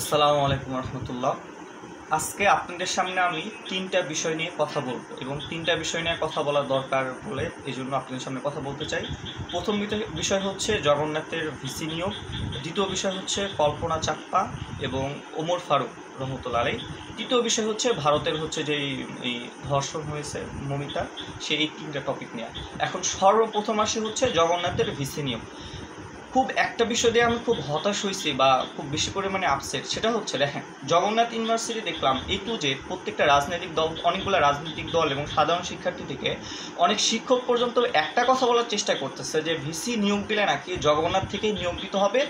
আসসালামু আলাইকুম রহমতুল্লাহ। আজকে আপনাদের সামনে আমি তিনটা বিষয় নিয়ে কথা বলবো এবং তিনটা বিষয় নিয়ে কথা বলা দরকার বলে এই জন্য আপনাদের সামনে কথা বলতে চাই। প্রথম বিষয় হচ্ছে জগন্নাথের ভিসি নিয়োগ, দ্বিতীয় বিষয় হচ্ছে কল্পনা চাকমা এবং ওমর ফারুক রহমতুল্লাহ আলাইহি, তৃতীয় বিষয় হচ্ছে ভারতের হচ্ছে যেই এই ধর্ষণ হয়েছে মমিতা, সেই তিনটা টপিক নিয়ে। এখন সর্বপ্রথম আসে হচ্ছে জগন্নাথের ভিসি নিয়োগ। খুব একটা বিষয় দিয়ে আমি খুব হতাশ হয়েছি বা খুব বেশি পরিমাণে আপসেট, সেটা হচ্ছে দেখেন জগন্নাথ ইউনিভার্সিটি দেখলাম এ টু জেড প্রত্যেকটা রাজনৈতিক দল, অনেকগুলো রাজনৈতিক দল এবং সাধারণ শিক্ষার্থী থেকে অনেক শিক্ষক পর্যন্ত একটা কথা বলার চেষ্টা করতেছে যে ভিসি নিয়োগ দিলে নাকি জগন্নাথ থেকেই নিয়োগ দিতে হবে,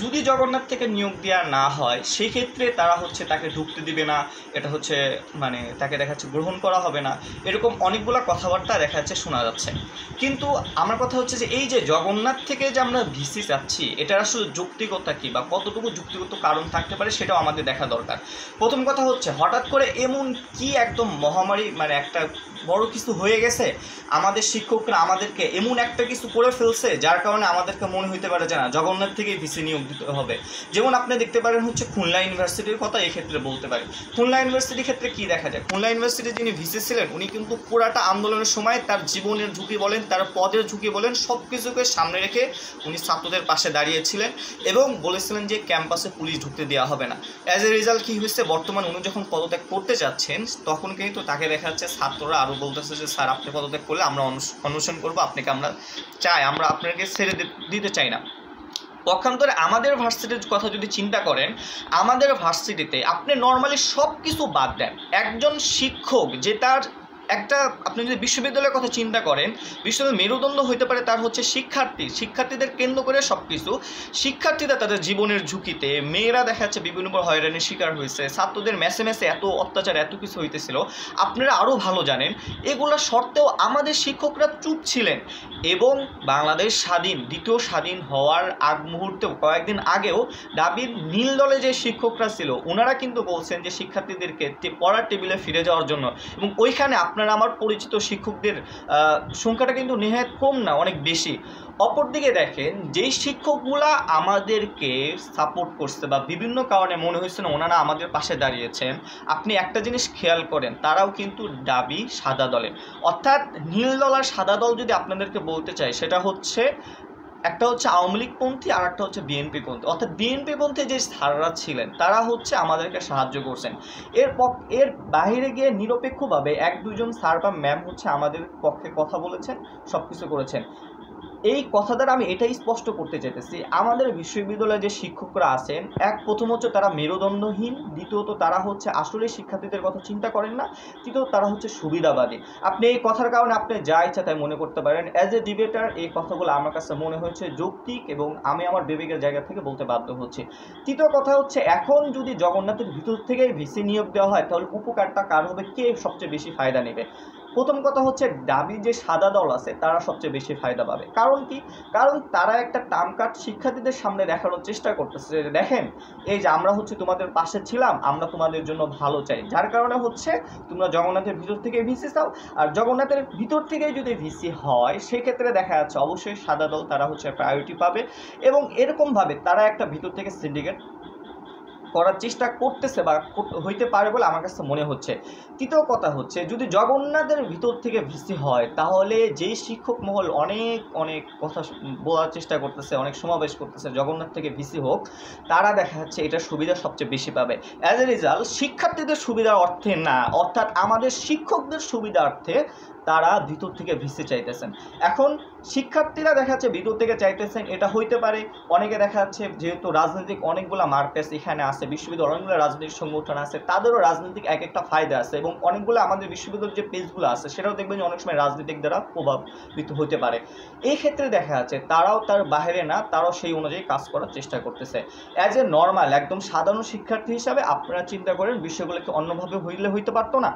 যদি জগন্নাথ থেকে নিয়োগ দেওয়া না হয় সেই ক্ষেত্রে তারা হচ্ছে তাকে ঢুকতে দিবে না, এটা হচ্ছে মানে তাকে দেখা যাচ্ছে গ্রহণ করা হবে না, এরকম অনেকগুলো কথাবার্তা দেখা যাচ্ছে শোনা যাচ্ছে। কিন্তু আমার কথা হচ্ছে যে এই যে জগন্নাথ থেকে যে আমরা ভিসি চাচ্ছি এটার আসলে যৌক্তিকতা কী বা কতটুকু যুক্তিগত কারণ থাকতে পারে সেটাও আমাদের দেখা দরকার। প্রথম কথা হচ্ছে হঠাৎ করে এমন কি একদম মহামারী মানে একটা বড় কিছু হয়ে গেছে, আমাদের শিক্ষকরা আমাদেরকে এমন একটা কিছু করে ফেলছে যার কারণে আমাদেরকে মনে হইতে পারে যে না জগন্নাথ থেকেই ভিসি নিয়োগ দিতে হবে। যেমন আপনি দেখতে পারেন হচ্ছে খুলনা ইউনিভার্সিটির কথা এক্ষেত্রে বলতে পারি। খুলনা ইউনিভার্সিটির ক্ষেত্রে কী দেখা যায়, খুলনা ইউনিভার্সিটির যিনি ভিসি ছিলেন উনি কিন্তু পুরাটা আন্দোলনের সময় তার জীবনের ঝুঁকি বলেন, তার পদের ঝুঁকি বলেন, সব কিছুকে সামনে রেখে উনি ছাত্রদের পাশে দাঁড়িয়েছিলেন এবং বলেছিলেন যে ক্যাম্পাসে পুলিশ ঢুকতে দেওয়া হবে না। অ্যাজ এ রেজাল্ট কী হয়েছে, বর্তমানে উনি যখন পদত্যাগ করতে যাচ্ছেন তখন কিন্তু তাকে দেখা যাচ্ছে ছাত্ররা আরও বলতেছে যে স্যার আপনি পদত্যাগ করলে আমরা অনশন করবো, আপনাকে আমরা চাই, আমরা আপনাকে ছেড়ে দিতে চাই না। পক্ষান্তরে আমাদের ভার্সিটির কথা যদি চিন্তা করেন, আমাদের ভার্সিটিতে আপনি নর্মালি সব কিছু বাদ দেন, একজন শিক্ষক যে তার একটা, আপনি যদি বিশ্ববিদ্যালয়ের কথা চিন্তা করেন, বিশ্ববিদ্যালয়ের মেরুদণ্ড হইতে পারে তার হচ্ছে শিক্ষার্থীদের কেন্দ্র করে সব কিছু। শিক্ষার্থীরা তাদের জীবনের ঝুঁকিতে, মেয়েরা দেখা যাচ্ছে বিভিন্ন হয়রানির শিকার হয়েছে, ছাত্রদের মেসে এত অত্যাচার এত কিছু হইতেছিল, আপনারা আরও ভালো জানেন। এগুলো সত্ত্বেও আমাদের শিক্ষকরা চুপ ছিলেন এবং বাংলাদেশ দ্বিতীয় স্বাধীন হওয়ার আগ মুহূর্তেও কয়েকদিন আগেও ডাবির নীল দলে যে শিক্ষকরা ছিল ওনারা কিন্তু বলছেন যে শিক্ষার্থীদেরকে পড়ার টেবিলে ফিরে যাওয়ার জন্য, এবং ওইখানে আপনারা আমার পরিচিত শিক্ষকদের সংখ্যাটা কিন্তু নেহাত কম না, অনেক বেশি। অপরদিকে দেখেন যেই শিক্ষকগুলা আমাদেরকে সাপোর্ট করছে বা বিভিন্ন কারণে মনে হয়েছে না ওনারা আমাদের পাশে দাঁড়িয়েছেন, আপনি একটা জিনিস খেয়াল করেন তারাও কিন্তু ডাবি সাদা দলে, অর্থাৎ নীল দল আর সাদা দল যদি আপনাদেরকে বলতে চাই সেটা হচ্ছে একটা হচ্ছে আওয়ামী লীগপন্থী আর একটা হচ্ছে বিএনপিপন্থী। অর্থাৎ বিএনপিপন্থী যে স্যাররা ছিলেন তারা হচ্ছে আমাদেরকে সাহায্য করছেন, এর বাইরে গিয়ে নিরপেক্ষভাবে এক দুজন স্যার বা ম্যাম হচ্ছে আমাদের পক্ষে কথা বলেছেন, সব কিছু করেছেন। এই কথা দ্বারা আমি এটাই স্পষ্ট করতে চাইতেছি, আমাদের বিশ্ববিদ্যালয়ে যে শিক্ষকরা আছেন, প্রথম হচ্ছে তারা মেরুদণ্ডহীন, দ্বিতীয়ত তারা হচ্ছে আসলে শিক্ষার্থীদের কথা চিন্তা করেন না, তৃতীয়ত তারা হচ্ছে সুবিধাবাদী। আপনি এই কথার কারণে আপনি যা ইচ্ছা তাই মনে করতে পারেন, অ্যাজ এ ডিবেটার এই কথাগুলো আমার কাছে মনে হয়েছে যৌক্তিক এবং আমি আমার বিবেকের জায়গা থেকে বলতে বাধ্য হচ্ছি। তৃতীয় কথা হচ্ছে এখন যদি জগন্নাথের ভিতর থেকেই ভিসি নিয়োগ দেওয়া হয় তাহলে উপকারটা কার হবে, কে সবচেয়ে বেশি ফায়দা নেবে? প্রথম কথা হচ্ছে ডাবি যে সাদা দল আছে তারা সবচেয়ে বেশি ফায়দা পাবে। কারণ কি? কারণ তারা একটা টার্ম কার্ড শিক্ষার্থীদের সামনে দেখানোর চেষ্টা করতেছে যে দেখেন এই যে আমরা হচ্ছে তোমাদের পাশে ছিলাম, আমরা তোমাদের জন্য ভালো চাই, যার কারণে হচ্ছে তোমরা জগন্নাথের ভিতর থেকে ভিসি চাও। আর জগন্নাথের ভিতর থেকেই যদি ভিসি হয় সেক্ষেত্রে দেখা যাচ্ছে অবশ্যই সাদা দল তারা হচ্ছে প্রায়োরিটি পাবে এবং এরকমভাবে তারা একটা ভিতর থেকে সিন্ডিকেট করার চেষ্টা করতেছে বা হইতে পারে বলে আমার কাছে মনে হচ্ছে। তৃতীয় কথা হচ্ছে যদি জগন্নাথের ভিতর থেকে ভিসি হয় তাহলে যেই শিক্ষক মহল অনেক কথা বলার চেষ্টা করতেছে, অনেক সমাবেশ করতেছে জগন্নাথ থেকে ভিসি হোক, তারা দেখা যাচ্ছে এটা সুবিধা সবচেয়ে বেশি পাবে। অ্যাজ এ রেজাল্ট শিক্ষার্থীদের সুবিধার অর্থে না, অর্থাৎ আমাদের শিক্ষকদের সুবিধার্থে তারা ভিতর থেকে ভিসি চাইতেছেন। এখন শিক্ষার্থীরা দেখা যাচ্ছে ভিতর থেকে চাইতেছেন, এটা হইতে পারে অনেকে দেখা যাচ্ছে যেহেতু রাজনৈতিক অনেকগুলো মার্কেস এখানে আছে, বিশ্ববিদ্যালয় অনেকগুলো রাজনৈতিক সংগঠন আছে, তাদেরও রাজনৈতিক এক একটা ফায়দা আছে এবং অনেকগুলো আমাদের বিশ্ববিদ্যালয়ের যে পেজগুলো আছে সেটাও দেখবেন যে অনেক সময় রাজনৈতিক দ্বারা প্রভাবিত হতে পারে। এই ক্ষেত্রে দেখা যাচ্ছে তারাও তার বাইরে না, তারাও সেই অনুযায়ী কাজ করার চেষ্টা করতেছে। অ্যাজ এ নর্মাল একদম সাধারণ শিক্ষার্থী হিসাবে আপনারা চিন্তা করেন বিষয়গুলোকে অন্যভাবে হইতে পারতো না?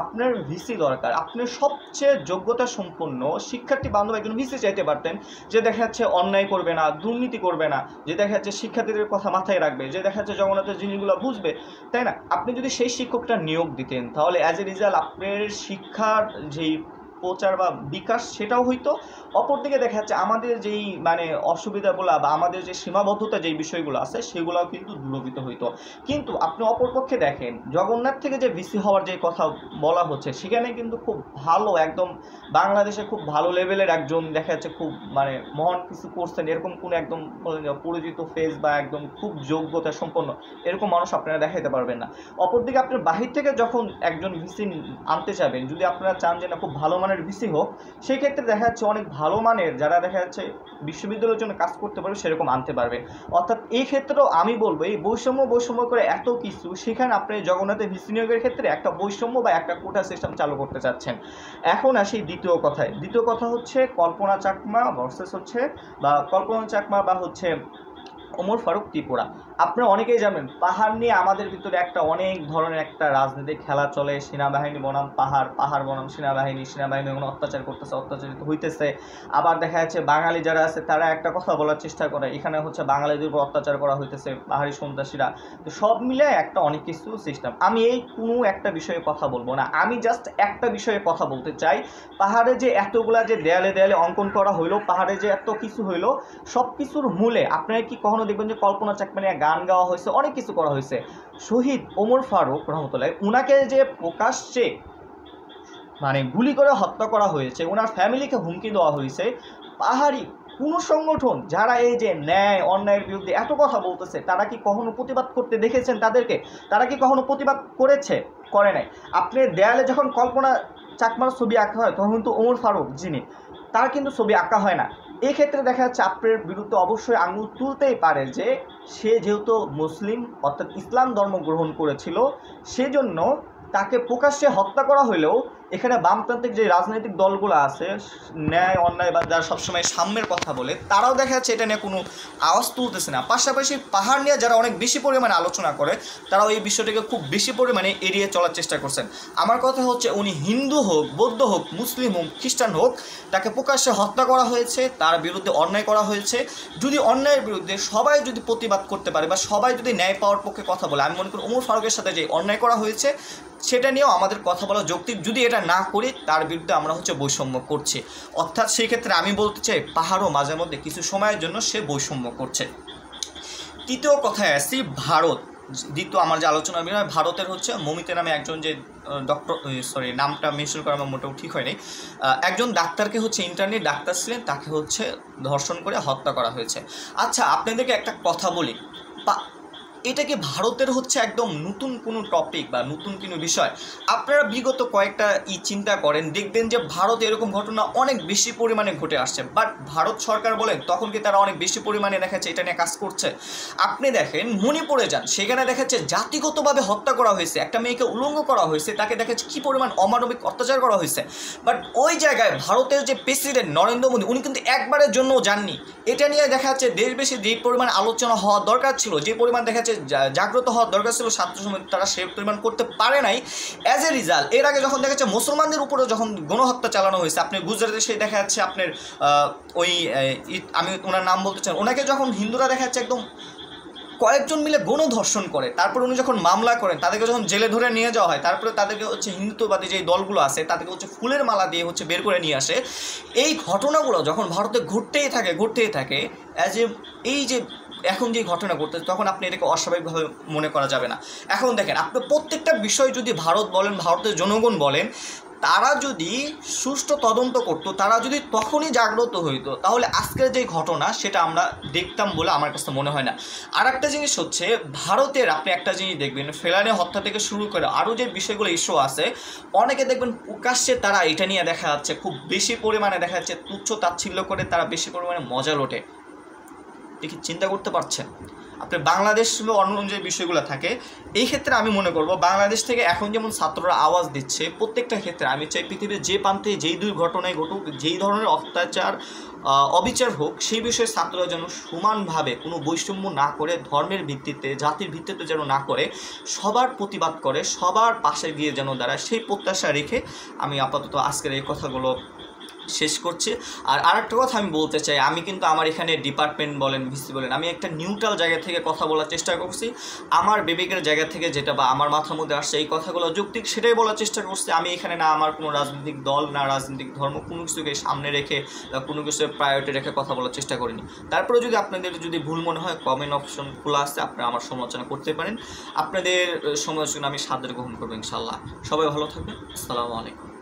আপনার ভিসি দরকার, আপনি সবচেয়ে যোগ্যতা সম্পন্ন শিক্ষার্থী বান্ধব একজন ভিসি চাইতে পারতেন, যে দেখা যাচ্ছে অন্যায় করবে না, দুর্নীতি করবে না, যে দেখা যাচ্ছে শিক্ষার্থীদের কথা মাথায় রাখবে, যে দেখা যাচ্ছে জগন্নাথের জিনিসগুলো বুঝবে, তাই না? আপনি যদি সেই শিক্ষকটা নিয়োগ দিতেন তাহলে অ্যাজ এ রেজাল্ট আপনার শিক্ষার যেই প্রচার বা বিকাশ সেটাও হইতো। অপরদিকে দেখা যাচ্ছে আমাদের যেই মানে অসুবিধাগুলো বা আমাদের যে সীমাবদ্ধতা যেই বিষয়গুলো আছে সেগুলোও কিন্তু দূরীভূত হইতো। কিন্তু আপনি অপরপক্ষে দেখেন জগন্নাথ থেকে যে ভিসি হওয়ার যে কথা বলা হচ্ছে সেখানে কিন্তু খুব ভালো একদম বাংলাদেশে খুব ভালো লেভেলের একজন দেখা যাচ্ছে খুব মানে মহান কিছু করছেন এরকম কোনো একদম পরিচিত ফেস বা একদম খুব যোগ্যতা সম্পন্ন এরকম মানুষ আপনারা দেখাইতে পারবেন না। অপরদিকে আপনার বাহির থেকে যখন একজন ভিসি আনতে চাবেন, যদি আপনারা চান যে না খুব ভালো মানের ভিসি হোক, সেই ক্ষেত্রে দেখা যাচ্ছে অনেক ভালো মানের যারা দেখা যাচ্ছে বিশ্ববিদ্যালয়ের জন্য কাজ করতে পারবে সেরকম আনতে পারবে। অর্থাৎ এই ক্ষেত্রেও আমি বলবো এই বৈষম্য করে এত কিছু সেখানে আপনি জগন্নাথের ভিসি নিয়োগের ক্ষেত্রে একটা বৈষম্য বা একটা কোটা সিস্টেম চালু করতে চাচ্ছেন। এখন আসি দ্বিতীয় কথায়। দ্বিতীয় কথা হচ্ছে কল্পনা চাকমা ভার্সেস হচ্ছে বা কল্পনা চাকমা বা হচ্ছে ওমর ফারুক ত্রিপুরা। আপনারা অনেকেই জানেন পাহাড় নিয়ে আমাদের ভিতরে একটা অনেক ধরনের একটা রাজনৈতিক খেলা চলে। সেনাবাহিনী বনাম পাহাড়, পাহাড় বনাম সেনাবাহিনী, সেনাবাহিনী কোনো অত্যাচার করতেছে, অত্যাচারিত হইতেছে। আবার দেখা যাচ্ছে বাঙালি যারা আছে তারা একটা কথা বলার চেষ্টা করে এখানে হচ্ছে বাঙালিদের উপর অত্যাচার করা হইতেছে, পাহাড়ি সন্ত্রাসীরা। তো সব মিলে একটা অনেক কিছু সিস্টেম। আমি এই কোনো একটা বিষয়ে কথা বলবো না, আমি জাস্ট একটা বিষয়ে কথা বলতে চাই। পাহাড়ে যে এতগুলা যে দেয়ালে দেয়ালে অঙ্কন করা হইলো, পাহাড়ে যে এত কিছু হইলো, সব কিছুর মূলে আপনারা কি কখনো দেখবেন যে কল্পনা চাকমা নিয়ে গান গাওয়া হয়েছে, অনেক কিছু করা হয়েছে। শহীদ ওমর ফারুক রহমতুল্লাহ উনাকে যে প্রকাশ্যে মানে গুলি করে হত্যা করা হয়েছে, ওনার ফ্যামিলিকে হুমকি দেওয়া হয়েছে, পাহাড়ি কোন সংগঠন যারা এই যে ন্যায় অন্যায়ের বিরুদ্ধে এত কথা বলতেছে তারা কি কখনো প্রতিবাদ করতে দেখেছেন তাদেরকে? তারা কি কখনো প্রতিবাদ করেছে? করে নাই। আপনি দেয়ালে যখন কল্পনা চাকমার ছবি আঁকা হয় তখন কিন্তু ওমর ফারুক যিনি তার কিন্তু ছবি আঁকা হয় না। এই ক্ষেত্রে দেখা যাচ্ছে আপনার বিরুদ্ধে অবশ্যই আঙুল তুলতেই পারে যে সে যেহেতু মুসলিম অর্থাৎ ইসলাম ধর্ম গ্রহণ করেছিল সেজন্য তাকে প্রকাশ্যে হত্যা করা হলেও এখানে বামতান্ত্রিক যে রাজনৈতিক দলগুলো আছে ন্যায় অন্যায় বা যারা সবসময় সাম্যের কথা বলে তারাও দেখা যাচ্ছে এটা নিয়ে কোনো আওয়াজ তুলতেছে না। পাশাপাশি পাহাড় নিয়ে যারা অনেক বেশি পরিমাণে আলোচনা করে তারাও এই বিষয়টাকে খুব বেশি পরিমাণে এড়িয়ে চলার চেষ্টা করছেন। আমার কথা হচ্ছে উনি হিন্দু হোক, বৌদ্ধ হোক, মুসলিম হোক, খ্রিস্টান হোক, তাকে প্রকাশ্যে হত্যা করা হয়েছে, তার বিরুদ্ধে অন্যায় করা হয়েছে। যদি অন্যায়ের বিরুদ্ধে সবাই যদি প্রতিবাদ করতে পারে বা সবাই যদি ন্যায় পাওয়ার পক্ষে কথা বলে, আমি মনে করি ওমর ফারুকের সাথে যে অন্যায় করা হয়েছে সেটা নিয়েও আমাদের কথা বলা যৌক্তিক। যদি এটা না করি তার বিরুদ্ধে আমরা হচ্ছে বৈষম্য করছি। অর্থাৎ সেই ক্ষেত্রে আমি বলতে চাই পাহাড়ও মাঝে মধ্যে কিছু সময়ের জন্য সে বৈষম্য করছে। তৃতীয় কথায় আসছি ভারত। দ্বিতীয় আমার যে আলোচনা বিষয় ভারতের হচ্ছে মমিতা নামে একজন যে ডক্টর, নামটা মেনশন করা আমার মোটেও ঠিক হয়নি, একজন ডাক্তারকে হচ্ছে ইন্টারনেট ডাক্তার ছিলেন, তাকে হচ্ছে ধর্ষণ করে হত্যা করা হয়েছে। আচ্ছা আপনাদেরকে একটা কথা বলি, এটা কি ভারতের হচ্ছে একদম নতুন কোনো টপিক বা নতুন কোনো বিষয়? আপনারা বিগত কয়েকটা চিন্তা করেন, দেখবেন যে ভারতে এরকম ঘটনা অনেক বেশি পরিমাণে ঘটে আসছে। বাট ভারত সরকার বলেন তখন কি তারা অনেক বেশি পরিমাণে দেখাচ্ছে এটা নিয়ে কাজ করছে? আপনি দেখেন মণিপুরে যান, সেখানে দেখাচ্ছে জাতিগতভাবে হত্যা করা হয়েছে, একটা মেয়েকে উলঙ্গ করা হয়েছে, তাকে দেখাচ্ছে কী পরিমাণ অমানবিক অত্যাচার করা হয়েছে। বাট ওই জায়গায় ভারতের যে প্রেসিডেন্ট নরেন্দ্র মোদী উনি কিন্তু একবারের জন্যও যাননি। এটা নিয়ে দেখা যাচ্ছে দেশবেশে যে পরিমাণ আলোচনা হওয়া দরকার ছিল, যে পরিমাণ দেখা যাচ্ছে জাগ্রত হওয়ার দরকার ছিল ছাত্র সমাজ, তারা সে পরিমাণ করতে পারে নাই। অ্যাজ এ রিজাল্ট এর আগে যখন দেখা যাচ্ছে মুসলমানদের উপরে যখন গণহত্যা চালানো হয়েছে, আপনি গুজরাটে সেই দেখা যাচ্ছে আপনার ওই আমি ওনার নাম বলতে চান, ওনাকে যখন হিন্দুরা দেখা যাচ্ছে একদম কয়েকজন মিলে গণধর্ষণ করে, তারপর উনি যখন মামলা করেন তাদেরকে যখন জেলে ধরে নিয়ে যাওয়া হয়, তারপরে তাদেরকে হচ্ছে হিন্দুত্ববাদী যে দলগুলো আছে তাদেরকে হচ্ছে ফুলের মালা দিয়ে হচ্ছে বের করে নিয়ে আসে। এই ঘটনাগুলো যখন ভারতে ঘটতেই থাকে অ্যাজ এ এই যে এখন যে ঘটনা ঘটতেছে তখন আপনি এটাকে অস্বাভাবিকভাবে মনে করা যাবে না। এখন দেখেন আপনি প্রত্যেকটা বিষয় যদি ভারত বলেন, ভারতের জনগণ বলেন, তারা যদি সুষ্ঠু তদন্ত করতো, তারা যদি তখনই জাগ্রত হইতো, তাহলে আজকের যে ঘটনা সেটা আমরা দেখতাম বলে আমার কাছে মনে হয় না। আর একটা জিনিস হচ্ছে ভারতের আপনি একটা জিনিস দেখবেন, ফেলানি হত্যা থেকে শুরু করে আরও যে বিষয়গুলো ইস্যু আছে, অনেকে দেখবেন প্রকাশ্যে তারা এটা নিয়ে দেখা যাচ্ছে খুব বেশি পরিমাণে দেখা যাচ্ছে তুচ্ছ তাচ্ছিল্য করে তারা বেশি পরিমাণে মজা লোটে। দেখি চিন্তা করতে পারছেন আপনি বাংলাদেশ অন্য যে বিষয়গুলো থাকে, এই ক্ষেত্রে আমি মনে করব বাংলাদেশ থেকে এখন যেমন ছাত্ররা আওয়াজ দিচ্ছে প্রত্যেকটা ক্ষেত্রে, আমি চাই পৃথিবীর যে প্রান্তে যেই দুর্ঘটনায় ঘটুক, যেই ধরনের অত্যাচার অবিচার হোক, সেই বিষয়ে ছাত্ররা যেন সমানভাবে কোনো বৈষম্য না করে, ধর্মের ভিত্তিতে জাতির ভিত্তিতে যেন না করে, সবার প্রতিবাদ করে, সবার পাশে গিয়ে যেন দাঁড়ায়, সেই প্রত্যাশা রেখে আমি আপাতত আজকের এই কথাগুলো শেষ করছি। আর আরেকটা কথা আমি বলতে চাই, আমি কিন্তু আমার এখানে ডিপার্টমেন্ট বলেন, ভিসি বলেন, আমি একটা নিউট্রাল জায়গা থেকে কথা বলার চেষ্টা করছি, আমার বিবেকের জায়গা থেকে যেটা বা আমার মাথার মধ্যে আসছে এই কথাগুলো যৌক্তিক সেটাই বলার চেষ্টা করছি। আমি এখানে না আমার কোনো রাজনৈতিক দল না রাজনৈতিক ধর্ম কোনো কিছুকে সামনে রেখে বা কোনো কিছু প্রায়োরিটি রেখে কথা বলার চেষ্টা করিনি। তারপরে যদি আপনাদের যদি ভুল মনে হয় কমেন্ট অপশন খোলা আছে, আপনারা আমার সমালোচনা করতে পারেন। আপনাদের সমালোচনা আমি সাদরে গ্রহণ করবো ইনশাল্লাহ। সবাই ভালো থাকবেন। আসসালামু আলাইকুম।